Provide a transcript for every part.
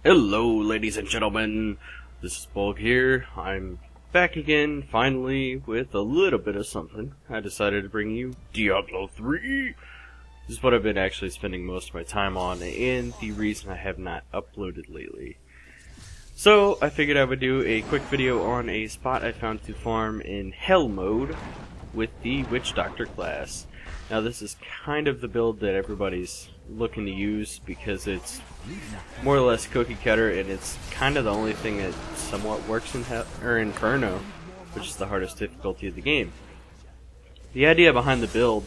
Hello, ladies and gentlemen. This is Bolg here. I'm back again, finally, with a little bit of something. I decided to bring you Diablo 3. This is what I've been actually spending most of my time on, and the reason I have not uploaded lately. So, I figured I would do a quick video on a spot I found to farm in Hell mode with the Witch Doctor class. Now, this is kind of the build that everybody's looking to use because it's more or less cookie cutter, and it's kind of the only thing that somewhat works in Inferno, which is the hardest difficulty of the game. The idea behind the build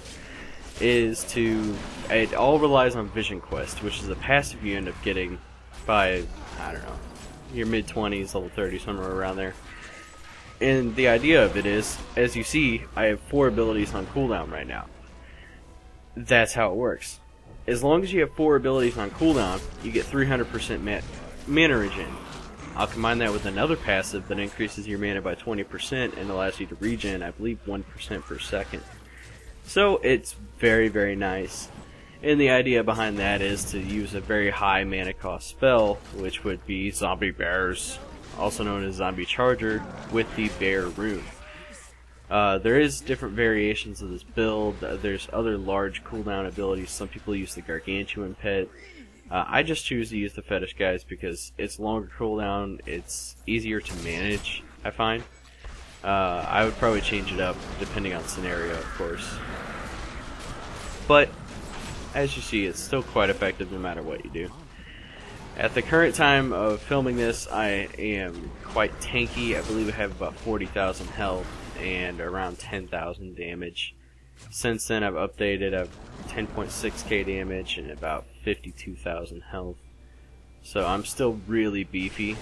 is it all relies on Vision Quest, which is a passive you end up getting by, I don't know, your mid-20s, level 30, somewhere around there. And the idea of it is, as you see, I have 4 abilities on cooldown right now. That's how it works. As long as you have 4 abilities on cooldown, you get 300% mana regen. I'll combine that with another passive that increases your mana by 20% and allows you to regen, I believe, 1% per second. So it's very, very nice. And the idea behind that is to use a very high mana cost spell, which would be Zombie Bears, also known as Zombie Charger, with the Bear rune. There is different variations of this build. There's other large cooldown abilities. Some people use the Gargantuan Pet. I just choose to use the Fetish Guys because it's longer cooldown, it's easier to manage, I find. I would probably change it up depending on scenario, of course. But, as you see, it's still quite effective no matter what you do. At the current time of filming this, I am quite tanky. I believe I have about 40,000 health and around 10,000 damage. Since then I've updated, I've 10.6k damage and about 52,000 health. So I'm still really beefy.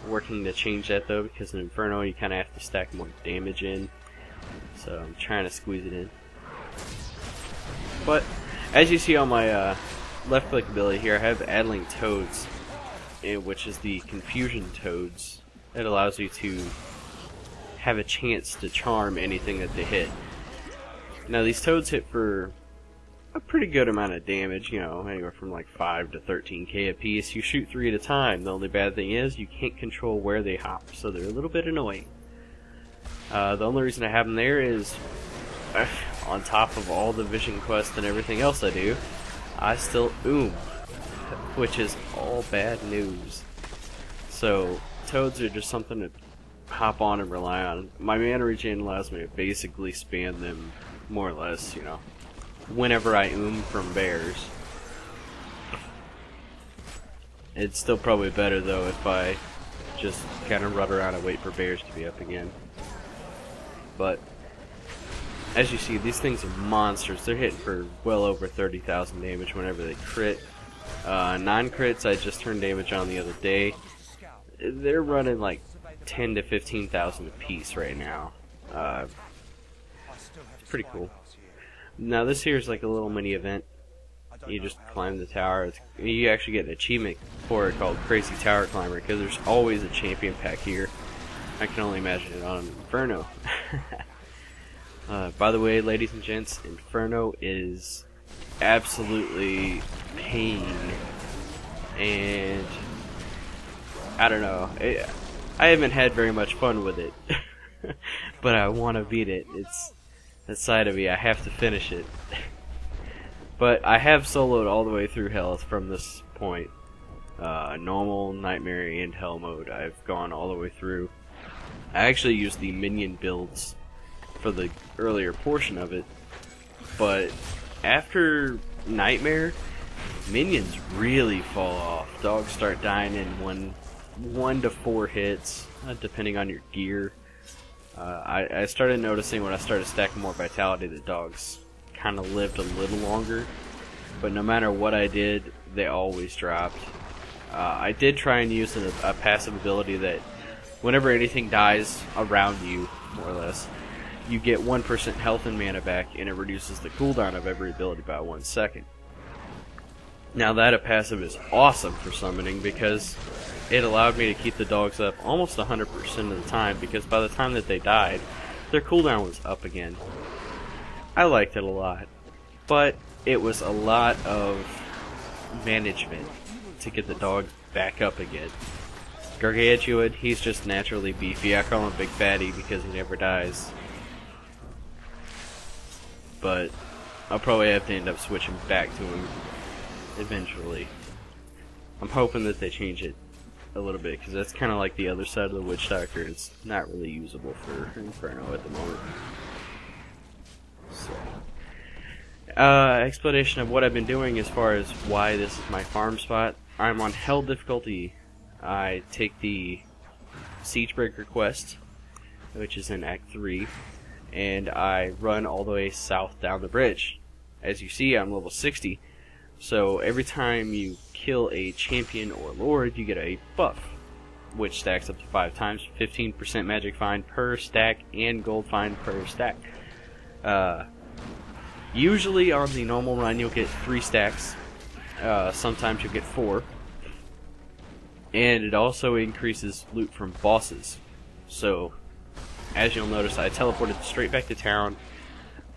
Working to change that though, because in Inferno you kind of have to stack more damage in. So I'm trying to squeeze it in. But as you see on my left click ability here, I have Addling Toads, which is the Confusion Toads. It allows you to have a chance to charm anything that they hit. Now these toads hit for a pretty good amount of damage, you know, anywhere from like 5 to 13k a piece. You shoot 3 at a time. The only bad thing is you can't control where they hop, so they're a little bit annoying. The only reason I have them there is, on top of all the Vision Quest and everything else I do, I still which is all bad news. So toads are just something to hop on and rely on. My mana regen allows me to basically spam them more or less, you know, whenever I from bears. It's still probably better though if I just kind of run around and wait for bears to be up again. But as you see, these things are monsters. They're hitting for well over 30,000 damage whenever they crit. Non-crits I just turned damage on the other day. They're running like 10 to 15,000 a piece right now. It's pretty cool. Now this here is like a little mini event. You just climb the tower. You actually get an achievement for it called Crazy Tower Climber, because there's always a champion pack here. I can only imagine it on Inferno. By the way, ladies and gents, Inferno is absolutely pain. And I don't know. I haven't had very much fun with it, but I want to beat it. It's that side of me. I have to finish it. But I have soloed all the way through Hell from this point. Normal, Nightmare, and Hell mode. I've gone all the way through. I actually used the minion builds for the earlier portion of it, but after Nightmare, minions really fall off. Dogs start dying in 1 to 4 hits, depending on your gear. I started noticing when I started stacking more vitality that dogs kind of lived a little longer, but no matter what I did, they always dropped. I did try and use a passive ability that whenever anything dies around you, more or less, you get 1% health and mana back, and it reduces the cooldown of every ability by 1 second. Now that passive is awesome for summoning because it allowed me to keep the dogs up almost 100% of the time, because by the time that they died, their cooldown was up again. I liked it a lot, but it was a lot of management. to get the dog back up again. Gargantuan, he's just naturally beefy. I call him Big Fatty because he never dies. But I'll probably have to end up switching back to him eventually. I'm hoping that they change it a little bit, because that's kind of like the other side of the Witch Doctor. It's not really usable for Inferno at the moment. So, explanation of what I've been doing as far as why this is my farm spot. I'm on Hell difficulty. I take the Siegebreaker quest, which is in Act 3, and I run all the way south down the bridge. As you see, I'm level 60, so every time you kill a champion or lord, you get a buff, which stacks up to 5 times, 15% magic find per stack, and gold find per stack. Usually on the normal run you'll get 3 stacks, sometimes you'll get 4, and it also increases loot from bosses. So, as you'll notice, I teleported straight back to town.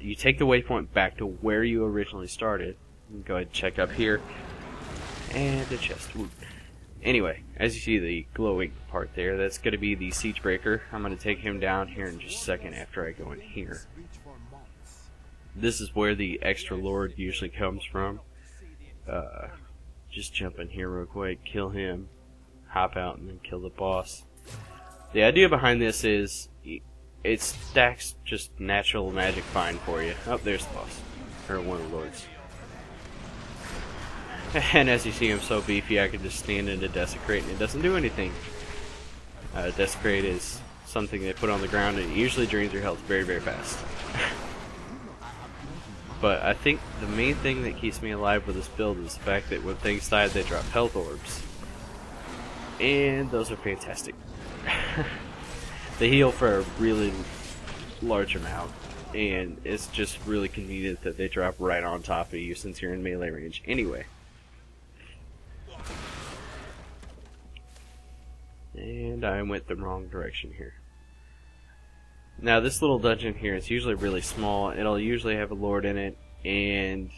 You take the waypoint back to where you originally started. Go ahead and check up here. And a chest. Woo. Anyway, as you see the glowing part there, that's going to be the Siegebreaker. I'm going to take him down here in just a second after I go in here. This is where the extra lord usually comes from. Just jump in here real quick, kill him, hop out, and then kill the boss. The idea behind this is it stacks just natural magic find for you. Oh, there's the boss. Or one of the lords. And as you see, I'm so beefy I can just stand into Desecrate and it doesn't do anything. Desecrate is something they put on the ground and it usually drains your health very, very fast. But I think the main thing that keeps me alive with this build is the fact that when things die, they drop health orbs. And those are fantastic. They heal for a really large amount, and it's just really convenient that they drop right on top of you since you're in melee range anyway. And I went the wrong direction here. Now this little dungeon here is usually really small. It'll usually have a lord in it, and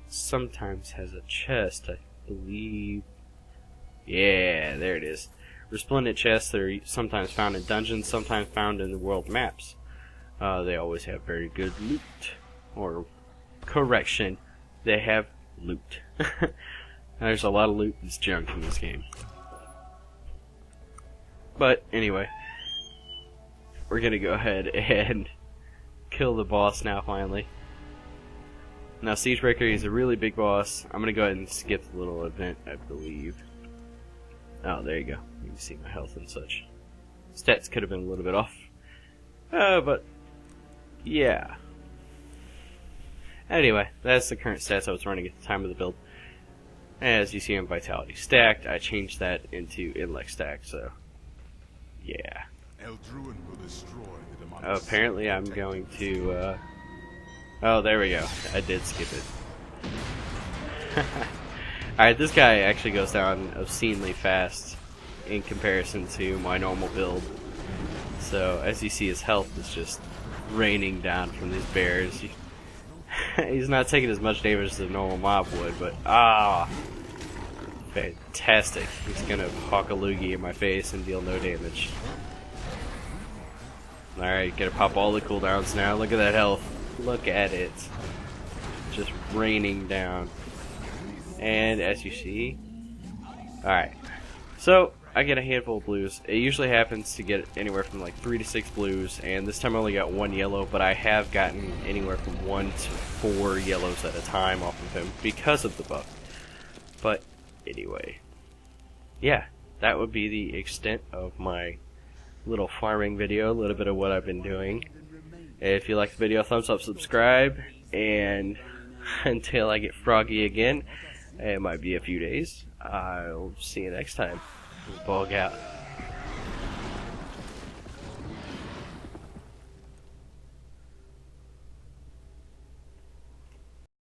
sometimes has a chest, I believe. Yeah, there it is. Resplendent chests that are sometimes found in dungeons, sometimes found in the world maps. They always have very good loot. Or, correction, they have loot. There's a lot of loot that's junk in this game. But, anyway, we're gonna go ahead and kill the boss now, finally. Now, Siegebreaker is a really big boss. I'm gonna go ahead and skip the little event, I believe. Oh, there you go. You can see my health and such. Stats could have been a little bit off. But, yeah. Anyway, that's the current stats I was running at the time of the build. As you see, I'm Vitality stacked. I changed that into Intellect stack, so, yeah. Apparently I'm going to, oh, there we go. I did skip it. Alright, this guy actually goes down obscenely fast in comparison to my normal build. So, as you see, his health is just raining down from these bears. He's not taking as much damage as a normal mob would, but fantastic. He's gonna hawk a loogie in my face and deal no damage. Alright, gotta pop all the cooldowns now. Look at that health. Look at it. Just raining down. And as you see, alright, so I get a handful of blues. It usually happens to get anywhere from like 3 to 6 blues, and this time I only got 1 yellow, but I have gotten anywhere from 1 to 4 yellows at a time off of him because of the buff. But anyway, yeah, that would be the extent of my little farming video, a little bit of what I've been doing. If you like the video, thumbs up, subscribe, and until I get froggy again, it might be a few days. I'll see you next time. Bolg out.